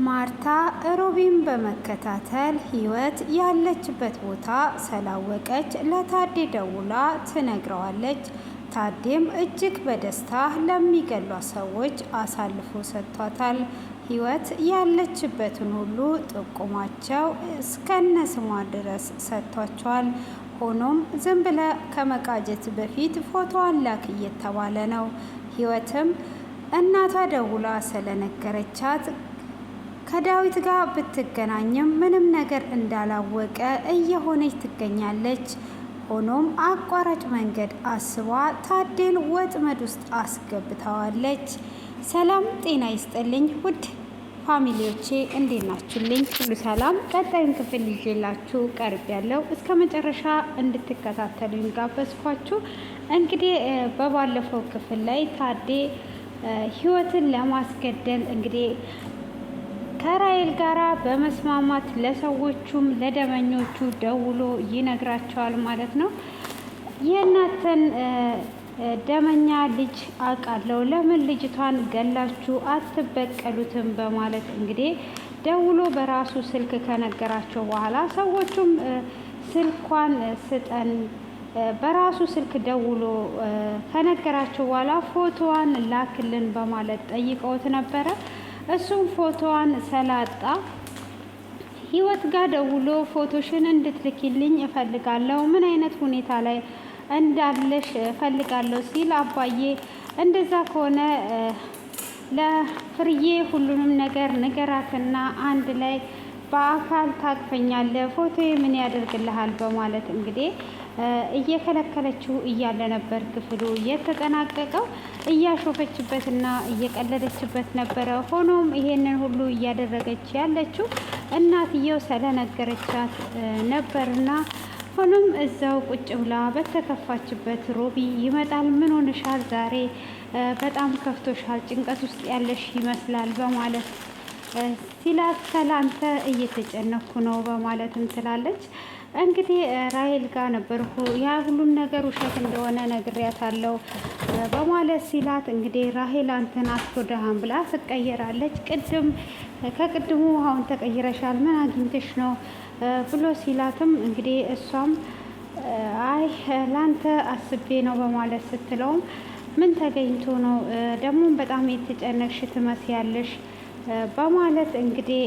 ማርታ ሮቢን በመከታተል ህይወት ያለችበት ቦታ ስላወቀች ለታዴ ደውላ ትነግረዋለች። ታዴም እጅግ በደስታ ለሚገሏት ሰዎች አሳልፎ ሰጥቷታል። ህይወት ያለችበትን ሁሉ ጥቁማቸው እስከነ ስሟ ድረስ ሰጥቷቸዋል። ሆኖም ዝም ብለ ከመቃጀት በፊት ፎቶዋን ላክ እየተባለ ነው። ህይወትም እናቷ ደውላ ስለነገረቻት ከዳዊት ጋር ብትገናኝም ምንም ነገር እንዳላወቀ እየሆነች ትገኛለች። ሆኖም አቋራጭ መንገድ አስባ ታዴን ወጥመድ ውስጥ አስገብታዋለች። ሰላም ጤና ይስጥልኝ ውድ ፋሚሊዎቼ እንዴት ናችሁልኝ? ሁሉ ሰላም። ቀጣዩን ክፍል ይዤላችሁ ቀርብ ያለው እስከ መጨረሻ እንድትከታተሉኝ ጋበዝኳችሁ። እንግዲህ በባለፈው ክፍል ላይ ታዴ ህይወትን ለማስገደል እንግዲህ ከራይል ጋራ በመስማማት ለሰዎቹም ለደመኞቹ ደውሎ ይነግራቸዋል ማለት ነው። የእናንተን ደመኛ ልጅ አውቃለሁ፣ ለምን ልጅቷን ገላችሁ አትበቀሉትም? በማለት እንግዲህ ደውሎ በራሱ ስልክ ከነገራቸው በኋላ ሰዎቹም ስልኳን ስጠን በራሱ ስልክ ደውሎ ከነገራቸው በኋላ ፎቶዋን ላክልን በማለት ጠይቀውት ነበረ። እሱም ፎቶዋን ሰላጣ ህይወት ጋር ደውሎ ፎቶሽን እንድትልኪልኝ እፈልጋለሁ፣ ምን አይነት ሁኔታ ላይ እንዳለሽ እፈልጋለሁ ሲል አባዬ እንደዛ ከሆነ ለፍርዬ ሁሉንም ነገር ንገራትና አንድ ላይ በአካል ታቅፈኛለህ፣ ፎቶ ምን ያደርግልሃል? በማለት እንግዲህ እየከለከለችው እያለ ነበር ክፍሉ የተጠናቀቀው። እያሾፈችበትና እየቀለደችበት ነበረ። ሆኖም ይሄንን ሁሉ እያደረገች ያለችው እናትየው ስለነገረቻት ነበርና ሆኖም እዛው ቁጭ ብላ በተከፋችበት ሮቢ ይመጣል። ምን ሆነሻል ዛሬ? በጣም ከፍቶሻል፣ ጭንቀት ውስጥ ያለሽ ይመስላል በማለት ሲላት ሰላንተ እየተጨነኩ ነው በማለትም ትላለች። እንግዲህ ራሄል ጋር ነበርኩ፣ ያ ሁሉን ነገር ውሸት እንደሆነ ነግሬያታለሁ በማለት ሲላት እንግዲህ ራሄል አንተን አትጎዳህም ብላ ትቀየራለች። ከቅድሙ አሁን ተቀይረሻል፣ ምን አግኝተሽ ነው ብሎ ሲላትም እንግዲህ እሷም አይ ላንተ አስቤ ነው በማለት ስትለውም ምን ተገኝቶ ነው ደግሞ በጣም የተጨነቅሽ ትመስያለሽ በማለት እንግዲህ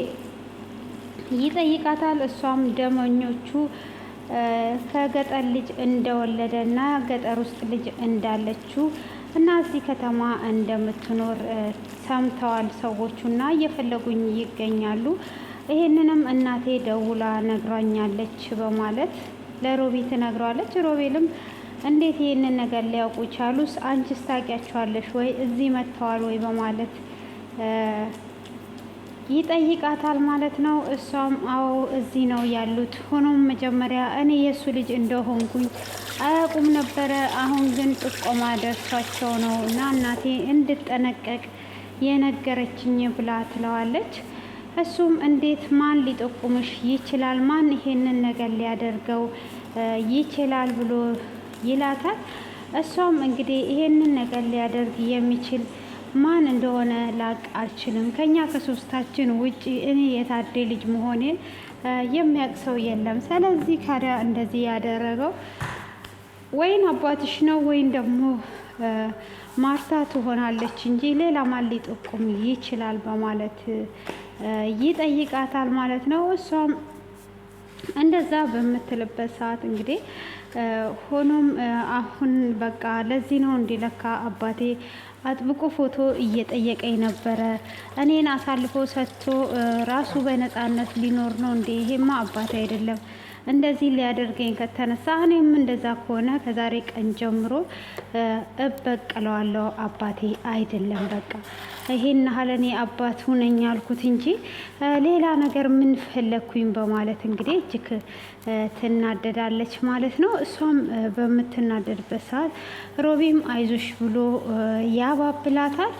ይጠይቃታል። እሷም ደመኞቹ ከገጠር ልጅ እንደወለደ እና ገጠር ውስጥ ልጅ እንዳለችው እና እዚህ ከተማ እንደምትኖር ሰምተዋል ሰዎቹ እና እየፈለጉኝ ይገኛሉ። ይሄንንም እናቴ ደውላ ነግራኛለች በማለት ለሮቢ ትነግረዋለች። ሮቤልም እንዴት ይሄንን ነገር ሊያውቁ ቻሉስ? አንቺስ ታውቂያቸዋለሽ ወይ? እዚህ መጥተዋል ወይ? በማለት ይጠይቃታል ማለት ነው። እሷም አዎ እዚህ ነው ያሉት፣ ሆኖም መጀመሪያ እኔ የእሱ ልጅ እንደሆንኩኝ አያውቁም ነበረ። አሁን ግን ጥቆማ ደርሷቸው ነው እና እናቴ እንድጠነቀቅ የነገረችኝ ብላ ትለዋለች። እሱም እንዴት ማን ሊጠቁምሽ ይችላል? ማን ይሄንን ነገር ሊያደርገው ይችላል ብሎ ይላታል። እሷም እንግዲህ ይሄንን ነገር ሊያደርግ የሚችል ማን እንደሆነ ላቅ አልችልም፣ ከኛ ከሶስታችን ውጪ እኔ የታዴ ልጅ መሆኔን የሚያውቅ ሰው የለም። ስለዚህ ካዲያ እንደዚህ ያደረገው ወይን አባትሽ ነው ወይም ደግሞ ማርታ ትሆናለች እንጂ ሌላ ማን ሊጠቁም ይችላል? በማለት ይጠይቃታል ማለት ነው። እሷም እንደዛ በምትልበት ሰዓት እንግዲህ ሆኖም አሁን በቃ ለዚህ ነው እንዲለካ አባቴ አጥብቆ ፎቶ እየጠየቀኝ ነበረ፣ እኔን አሳልፎ ሰጥቶ ራሱ በነፃነት ሊኖር ነው እንዴ? ይሄማ አባቴ አይደለም፣ እንደዚህ ሊያደርገኝ ከተነሳ እኔም እንደዛ ከሆነ ከዛሬ ቀን ጀምሮ እበቀለዋለሁ፣ አባቴ አይደለም። በቃ ይሄን ያህል እኔ አባት ሁነኝ አልኩት እንጂ ሌላ ነገር ምን ፈለግኩኝ? በማለት እንግዲህ እጅግ ትናደዳለች ማለት ነው። እሷም በምትናደድበት ሰዓት ሮቢም አይዞሽ ብሎ ያባብላታል።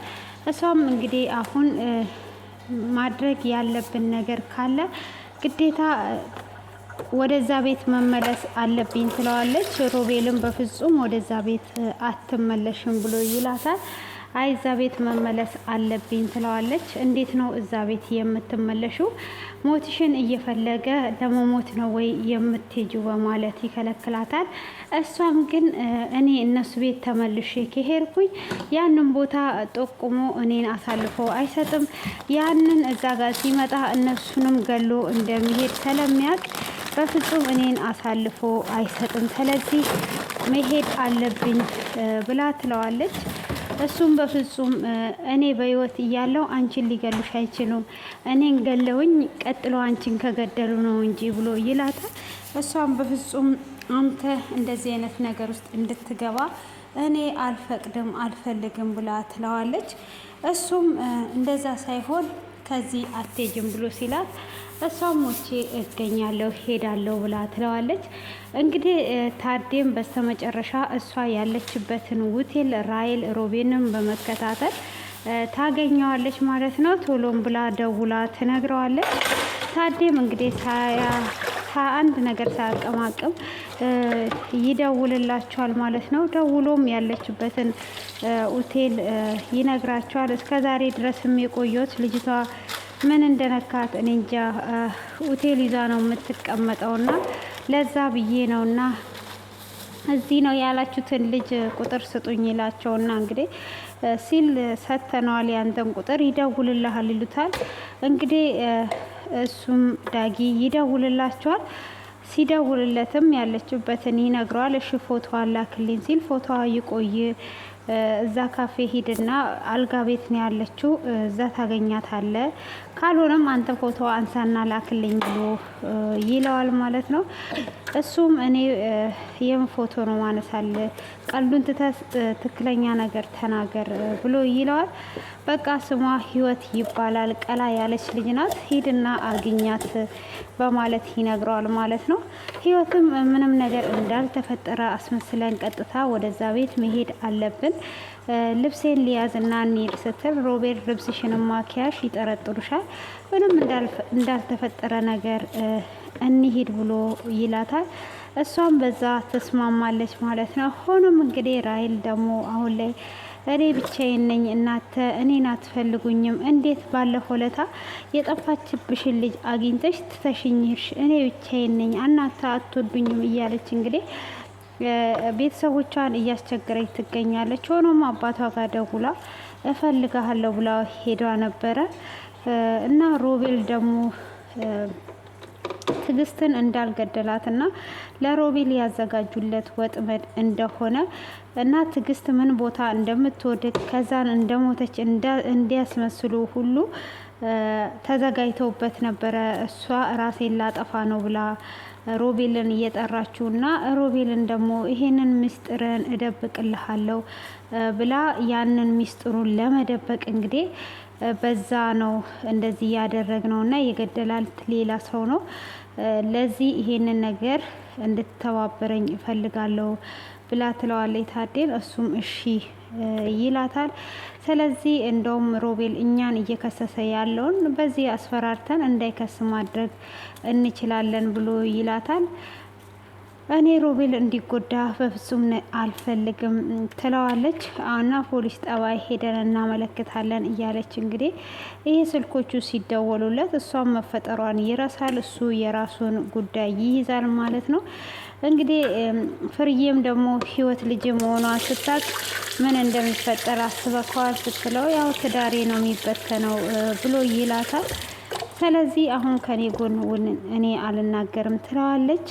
እሷም እንግዲህ አሁን ማድረግ ያለብን ነገር ካለ ግዴታ ወደዛ ቤት መመለስ አለብኝ ትለዋለች። ሮቤልም በፍጹም ወደዛ ቤት አትመለሽም ብሎ ይላታል። አይ እዛ ቤት መመለስ አለብኝ ትለዋለች። እንዴት ነው እዛ ቤት የምትመለሽው? ሞትሽን እየፈለገ ለመሞት ነው ወይ የምትሄጂው? በማለት ይከለክላታል። እሷም ግን እኔ እነሱ ቤት ተመልሼ ከሄድኩኝ ያንን ቦታ ጠቁሞ እኔን አሳልፎ አይሰጥም። ያንን እዛ ጋር ሲመጣ እነሱንም ገሎ እንደሚሄድ ስለሚያውቅ በፍጹም እኔን አሳልፎ አይሰጥም። ስለዚህ መሄድ አለብኝ ብላ ትለዋለች። እሱም በፍጹም እኔ በህይወት እያለው አንቺን ሊገሉሽ አይችሉም፣ እኔን ገለውኝ ቀጥሎ አንቺን ከገደሉ ነው እንጂ ብሎ ይላታል። እሷም በፍጹም አንተ እንደዚህ አይነት ነገር ውስጥ እንድትገባ እኔ አልፈቅድም አልፈልግም ብላ ትለዋለች። እሱም እንደዛ ሳይሆን ከዚህ አትሄጂም ብሎ ሲላት እሷም ሞቼ እገኛለሁ ሄዳለሁ ብላ ትለዋለች። እንግዲህ ታዴም በስተመጨረሻ እሷ ያለችበትን ሆቴል ራይል ሮቤልን በመከታተል ታገኘዋለች ማለት ነው። ቶሎም ብላ ደውላ ትነግረዋለች። ታዴም እንግዲህ አንድ ነገር ሳያቀማቅም ይደውልላቸዋል ማለት ነው። ደውሎም ያለችበትን ሆቴል ይነግራቸዋል። እስከ ዛሬ ድረስም የቆየሁት ልጅቷ ምን እንደነካት እኔ እንጃ፣ ሆቴል ይዛ ነው የምትቀመጠውና ለዛ ብዬ ነውና እዚህ ነው ያላችሁትን ልጅ ቁጥር ስጡኝ ይላቸውና እንግዲህ ሲል ሰተነዋል፣ ያንተን ቁጥር ይደውልልሃል ይሉታል። እንግዲህ እሱም ዳጊ ይደውልላቸዋል። ሲደውልለትም ያለችበትን ይነግረዋል። እሺ ፎቶ አላክልኝ ሲል ፎቶዋ ይቆይ እዛ ካፌ ሂድና አልጋ ቤት ነው ያለችው፣ እዛ ታገኛታለ፣ ካልሆነም አንተ ፎቶ አንሳና ላክልኝ ብሎ ይለዋል ማለት ነው። እሱም እኔ የምን ፎቶ ነው ማነሳለ፣ ቀልዱን ትተህ ትክክለኛ ነገር ተናገር ብሎ ይለዋል። በቃ ስሟ ህይወት ይባላል፣ ቀላ ያለች ልጅ ናት፣ ሂድና አግኛት በማለት ይነግረዋል ማለት ነው። ህይወትም ምንም ነገር እንዳልተፈጠረ አስመስለን ቀጥታ ወደዛ ቤት መሄድ አለብን፣ ልብሴን ሊያዝና እንሂድ ስትል ሮቤል ልብስሽን ማኪያሽ ይጠረጥሩሻል፣ ምንም እንዳልተፈጠረ ነገር እንሂድ ብሎ ይላታል። እሷም በዛ ተስማማለች ማለት ነው። ሆኖም እንግዲህ ራይል ደግሞ አሁን ላይ እኔ ብቻዬን ነኝ፣ እናንተ እኔን አትፈልጉኝም፣ እንዴት ባለፈው ለታ የጠፋችብሽን ልጅ አግኝተሽ ትተሽኝሽ፣ እኔ ብቻዬን ነኝ፣ እናንተ አትወዱኝም እያለች እንግዲህ ቤተሰቦቿን እያስቸገረች ትገኛለች። ሆኖም አባቷ ጋር ደውላ እፈልግሃለሁ ብላ ሄዷ ነበረ እና ሮቤል ደግሞ ትዕግስትን እንዳልገደላት እና ለሮቤል ያዘጋጁለት ወጥመድ እንደሆነ እና ትዕግስት ምን ቦታ እንደምትወድቅ ከዛን እንደሞተች እንዲያስመስሉ ሁሉ ተዘጋጅተውበት ነበረ። እሷ ራሴን ላጠፋ ነው ብላ ሮቤልን እየጠራችው እና ሮቤልን ደግሞ ይሄንን ምስጢርን እደብቅልሃለሁ ብላ ያንን ምስጢሩን ለመደበቅ እንግዲህ በዛ ነው እንደዚህ ያደረግነው እና የገደላት ሌላ ሰው ነው። ለዚህ ይሄንን ነገር እንድትተባበረኝ እፈልጋለሁ ብላ ትለዋለች ታዴን። እሱም እሺ ይላታል። ስለዚህ እንደውም ሮቤል እኛን እየከሰሰ ያለውን በዚህ አስፈራርተን እንዳይከስ ማድረግ እንችላለን ብሎ ይላታል። እኔ ሮቤል እንዲጎዳ በፍጹም አልፈልግም ትለዋለች። እና ፖሊስ ጠባይ ሄደን እናመለክታለን እያለች እንግዲህ ይሄ ስልኮቹ ሲደወሉለት እሷም መፈጠሯን ይረሳል፣ እሱ የራሱን ጉዳይ ይይዛል ማለት ነው። እንግዲህ ፍርዬም ደግሞ ህይወት ልጅ መሆኗን ስታቅ ምን እንደሚፈጠር አስበከዋል ስትለው ያው ትዳሬ ነው የሚበተነው ብሎ ይላታል። ስለዚህ አሁን ከኔ ጎን እኔ አልናገርም ትለዋለች።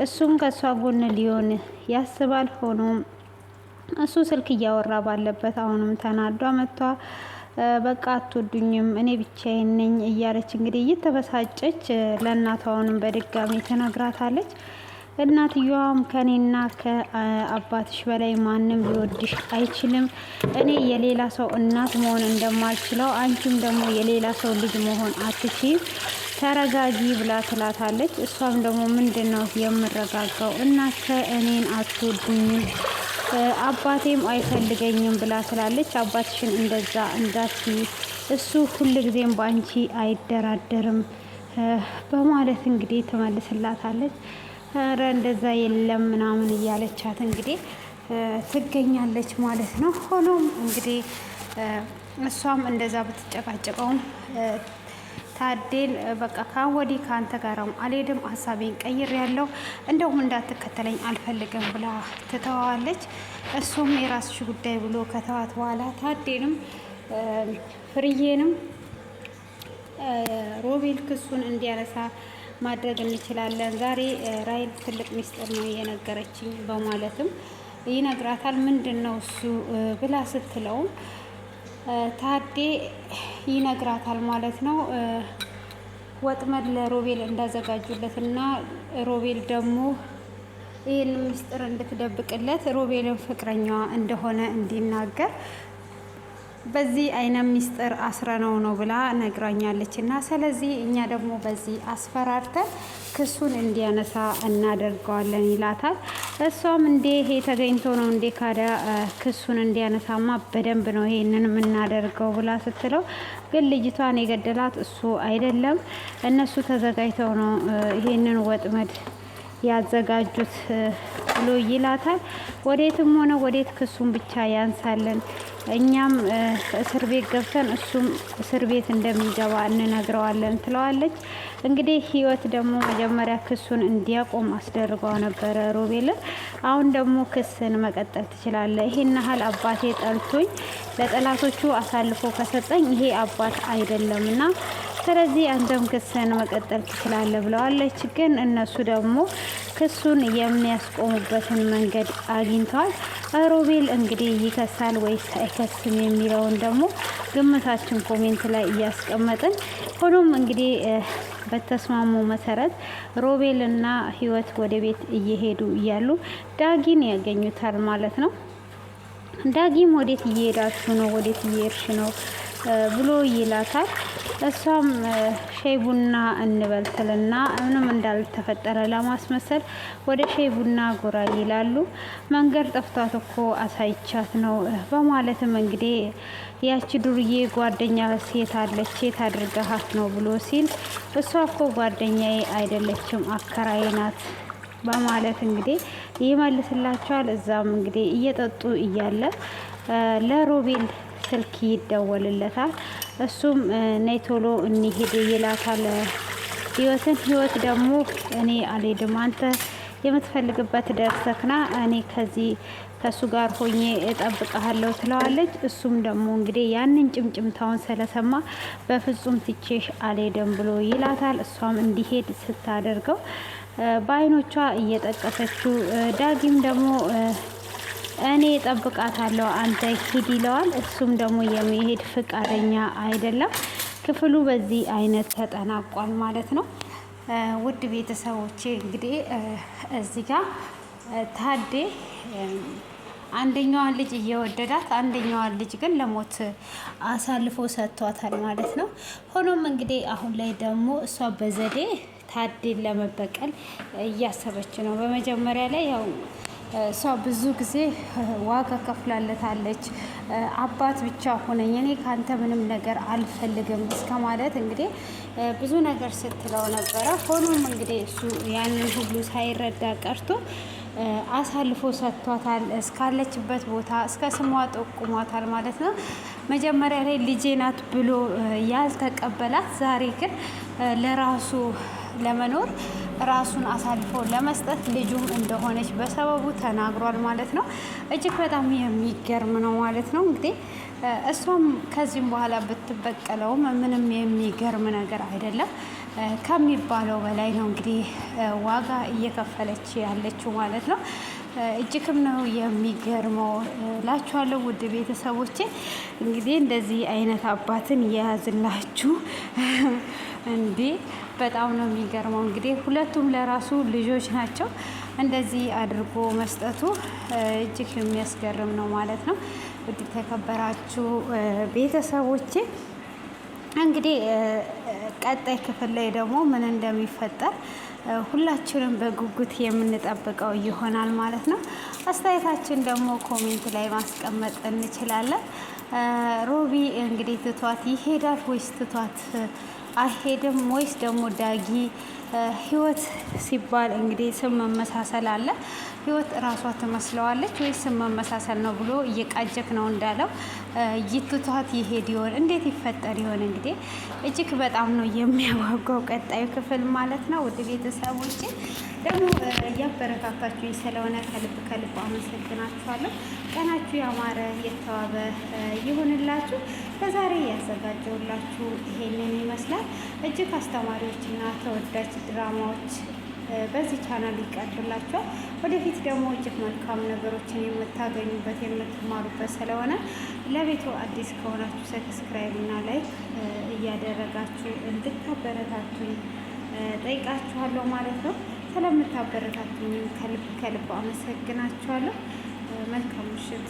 እሱም ከሷ ጎን ሊሆን ያስባል። ሆኖም እሱ ስልክ እያወራ ባለበት አሁንም ተናዷ መጥቷ በቃ አትወዱኝም እኔ ብቻዬን ነኝ እያለች እንግዲህ እየተበሳጨች ለእናቷንም በድጋሚ ተናግራታለች። እናትየዋም ከኔና ከአባትሽ በላይ ማንም ሊወድሽ አይችልም፣ እኔ የሌላ ሰው እናት መሆን እንደማልችለው አንቺም ደግሞ የሌላ ሰው ልጅ መሆን አትችይም፣ ተረጋጊ ብላ ትላታለች። እሷም ደግሞ ምንድን ነው የምረጋጋው? እናንተ እኔን አትወዱኝም አባቴም አይፈልገኝም ብላ ትላለች። አባትሽን እንደዛ እንዳትዪ፣ እሱ ሁልጊዜም በአንቺ አይደራደርም በማለት እንግዲህ ትመልስላታለች። ኧረ እንደዛ የለም ምናምን እያለቻት እንግዲህ ትገኛለች ማለት ነው። ሆኖም እንግዲህ እሷም እንደዛ ብትጨቃጨቀውም ታዴን በቃ ካሁን ወዲህ ከአንተ ጋር አልሄድም፣ ሀሳቤን ቀይር ያለው እንደውም እንዳትከተለኝ አልፈልግም ብላ ትተዋለች። እሱም የራስሽ ጉዳይ ብሎ ከተዋት በኋላ ታዴንም ፍርዬንም ሮቤል ክሱን እንዲያነሳ ማድረግ እንችላለን። ዛሬ ራይል ትልቅ ሚስጥር ነው የነገረችኝ በማለትም ይነግራታል። ምንድን ነው እሱ ብላ ስትለውም ታዴ ይነግራታል ማለት ነው። ወጥመድ ለሮቤል እንዳዘጋጁለት እና ሮቤል ደግሞ ይህን ምስጢር እንድትደብቅለት ሮቤልን ፍቅረኛዋ እንደሆነ እንዲናገር በዚህ አይነት ሚስጥር አስረነው ነው ብላ ነግራኛለች እና ስለዚህ እኛ ደግሞ በዚህ አስፈራርተን ክሱን እንዲያነሳ እናደርገዋለን ይላታል። እሷም እንዴ ይሄ ተገኝቶ ነው እንዴ ካዳ ክሱን እንዲያነሳማ በደንብ ነው ይሄንን የምናደርገው ብላ ስትለው፣ ግን ልጅቷን የገደላት እሱ አይደለም እነሱ ተዘጋጅተው ነው ይሄንን ወጥመድ ያዘጋጁት ብሎ ይላታል። ወዴትም ሆነ ወዴት ክሱን ብቻ ያንሳለን፣ እኛም እስር ቤት ገብተን እሱም እስር ቤት እንደሚገባ እንነግረዋለን ትለዋለች። እንግዲህ ህይወት ደግሞ መጀመሪያ ክሱን እንዲያቆም አስደርገው ነበረ ሮቤልን። አሁን ደግሞ ክስን መቀጠል ትችላለህ፣ ይሄን ያህል አባቴ ጠልቶኝ ለጠላቶቹ አሳልፎ ከሰጠኝ ይሄ አባት አይደለም እና ስለዚህ አንተም ክስን መቀጠል ትችላለህ ብለዋለች። ግን እነሱ ደግሞ ክሱን የሚያስቆሙበትን መንገድ አግኝተዋል። ሮቤል እንግዲህ ይከሳል ወይስ አይከስም የሚለውን ደግሞ ግምታችን ኮሜንት ላይ እያስቀመጥን፣ ሆኖም እንግዲህ በተስማሙ መሰረት ሮቤል እና ህይወት ወደ ቤት እየሄዱ እያሉ ዳጊን ያገኙታል ማለት ነው። ዳጊም ወዴት እየሄዳችሁ ነው? ወዴት እየሄድሽ ነው ብሎ ይላታል። እሷም ሻይ ቡና እንበልትልና ምንም እንዳልተፈጠረ ለማስመሰል ወደ ሻይ ቡና ጎራ ይላሉ። መንገድ ጠፍቷት እኮ አሳይቻት ነው በማለትም እንግዲህ ያቺ ዱርዬ ጓደኛ ሴት አለች ሴት አድርገሃት ነው ብሎ ሲል፣ እሷ እኮ ጓደኛዬ አይደለችም አከራዬ ናት በማለት እንግዲህ ይመልስላቸዋል። እዛም እንግዲህ እየጠጡ እያለ ለሮቤል ስልክ ይደወልለታል። እሱም ነይ ቶሎ እንሂድ ይላታል ህይወትን። ህይወት ደግሞ እኔ አልሄድም፣ አንተ የምትፈልግበት ደርሰክና እኔ ከሱ ጋር ሆኜ እጠብቅሃለሁ ትለዋለች። እሱም ደግሞ እንግዲህ ያንን ጭምጭምታውን ስለሰማ በፍጹም ትቼሽ አልሄድም ብሎ ይላታል። እሷም እንዲሄድ ስታደርገው በአይኖቿ እየጠቀሰችው፣ ዳጊም ደግሞ እኔ ጠብቃታለሁ አንተ ሂድ ይለዋል። እሱም ደግሞ የሚሄድ ፍቃደኛ አይደለም። ክፍሉ በዚህ አይነት ተጠናቋል ማለት ነው። ውድ ቤተሰቦቼ እንግዲህ እዚህ ጋር ታዴ አንደኛዋን ልጅ እየወደዳት አንደኛዋን ልጅ ግን ለሞት አሳልፎ ሰጥቷታል ማለት ነው። ሆኖም እንግዲህ አሁን ላይ ደግሞ እሷ በዘዴ ታዴን ለመበቀል እያሰበች ነው። በመጀመሪያ ላይ ያው እሷ ብዙ ጊዜ ዋጋ ከፍላለታለች። አባት ብቻ ሆነኝ እኔ ካንተ ምንም ነገር አልፈልግም እስከ ማለት እንግዲህ ብዙ ነገር ስትለው ነበረ። ሆኖም እንግዲህ እሱ ያንን ሁሉ ሳይረዳ ቀርቶ አሳልፎ ሰጥቷታል። እስካለችበት ቦታ እስከ ስሟ ጠቁሟታል ማለት ነው። መጀመሪያ ላይ ልጄ ናት ብሎ ያልተቀበላት ዛሬ ግን ለራሱ ለመኖር ራሱን አሳልፎ ለመስጠት ልጁም እንደሆነች በሰበቡ ተናግሯል ማለት ነው። እጅግ በጣም የሚገርም ነው ማለት ነው። እንግዲህ እሷም ከዚህም በኋላ ብትበቀለውም ምንም የሚገርም ነገር አይደለም። ከሚባለው በላይ ነው እንግዲህ ዋጋ እየከፈለች ያለችው ማለት ነው። እጅግም ነው የሚገርመው ላችኋለሁ ውድ ቤተሰቦቼ። እንግዲህ እንደዚህ አይነት አባትን የያዝላችሁ እንዴ በጣም ነው የሚገርመው። እንግዲህ ሁለቱም ለራሱ ልጆች ናቸው። እንደዚህ አድርጎ መስጠቱ እጅግ የሚያስገርም ነው ማለት ነው። ውድ ተከበራችሁ ቤተሰቦቼ እንግዲህ ቀጣይ ክፍል ላይ ደግሞ ምን እንደሚፈጠር ሁላችንም በጉጉት የምንጠብቀው ይሆናል ማለት ነው። አስተያየታችን ደግሞ ኮሜንት ላይ ማስቀመጥ እንችላለን። ሮቢ እንግዲህ ትቷት ይሄዳል ወይስ ትቷት አይሄድም ወይስ ደግሞ ዳጊ ህይወት ሲባል እንግዲህ ስም መመሳሰል አለ። ህይወት እራሷ ትመስለዋለች ወይስ ስም መመሳሰል ነው ብሎ እየቃጀክ ነው እንዳለው ይትቷት ይሄድ ይሆን? እንዴት ይፈጠር ይሆን? እንግዲህ እጅግ በጣም ነው የሚያጓጓው ቀጣዩ ክፍል ማለት ነው። ውድ ቤተሰቦቼ ደግሞ እያበረታታችሁኝ ስለሆነ ከልብ ከልብ አመሰግናችኋለሁ። ቀናችሁ ያማረ የተዋበ ይሁንላችሁ። ለዛሬ ያዘጋጀውላችሁ ይሄንን ይመስላል። እጅግ አስተማሪዎችና ተወዳጅ ድራማዎች በዚህ ቻናል ይቀርብላችኋል። ወደፊት ደግሞ እጅግ መልካም ነገሮችን የምታገኙበት የምትማሩበት ስለሆነ ለቤቱ አዲስ ከሆናችሁ ሰብስክራይብ እና ላይክ እያደረጋችሁ እንድታበረታቱኝ ጠይቃችኋለሁ ማለት ነው። ስለምታበረታቱኝ ከልብ ከልብ አመሰግናችኋለሁ። መልካም ምሽት።